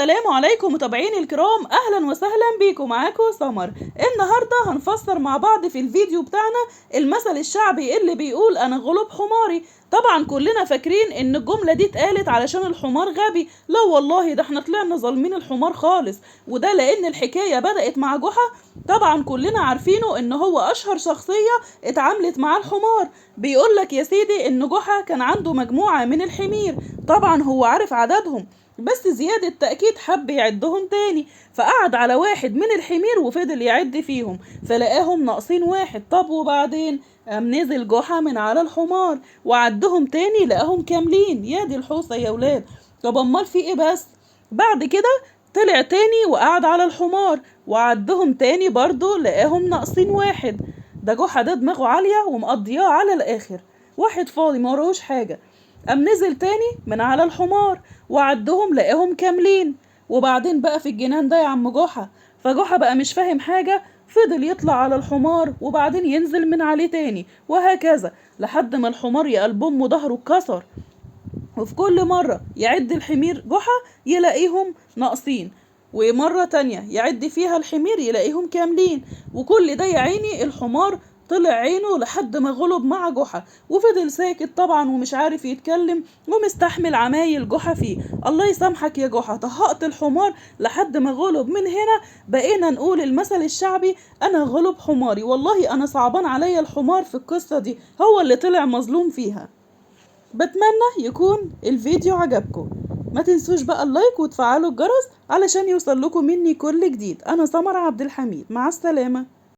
السلام عليكم متابعيني الكرام، اهلا وسهلا بيكم. معاكم سمر. النهارده هنفسر مع بعض في الفيديو بتاعنا المثل الشعبي اللي بيقول انا غلب حماري. طبعا كلنا فاكرين ان الجمله دي اتقالت علشان الحمار غبي. لا والله، ده احنا طلعنا ظالمين الحمار خالص، وده لان الحكايه بدات مع جحا. طبعا كلنا عارفينه ان هو اشهر شخصيه اتعاملت مع الحمار. بيقولك يا سيدي ان جحا كان عنده مجموعه من الحمير، طبعا هو عارف عددهم، بس زيادة تأكيد حب يعدهم تاني، فقعد على واحد من الحمير وفضل يعد فيهم، فلقاهم ناقصين واحد. طب وبعدين قام نزل جحا من على الحمار وعدهم تاني، لقاهم كاملين. يا دي الحوسة يا ولاد! طب امال في ايه بس؟ بعد كده طلع تاني وقعد على الحمار وعدهم تاني برضه، لقاهم ناقصين واحد. ده جحا ده دماغه عالية ومقضياه على الآخر، واحد فاضي ما وراهوش حاجة. قام نزل تاني من على الحمار وعدهم لقاهم كاملين. وبعدين بقى في الجنان ده يا عم جحا، فجحا بقى مش فاهم حاجة، فضل يطلع على الحمار وبعدين ينزل من عليه تاني، وهكذا لحد ما الحمار يا قلب امه ظهره اتكسر. وفي كل مرة يعد الحمير جحا يلاقيهم ناقصين، ومرة تانية يعد فيها الحمير يلاقيهم كاملين. وكل ده يا عيني الحمار طلع عينه لحد ما غلب مع جحا، وفضل ساكت طبعا ومش عارف يتكلم ومستحمل عمايل جحا فيه. الله يسامحك يا جحا، طهقت الحمار لحد ما غلب. من هنا بقينا نقول المثل الشعبي انا غلب حماري. والله انا صعبان عليا الحمار في القصة دي، هو اللي طلع مظلوم فيها. بتمنى يكون الفيديو عجبكم. ما تنسوش بقى اللايك وتفعلوا الجرس علشان يوصل لكم مني كل جديد. انا سمر عبد الحميد، مع السلامة.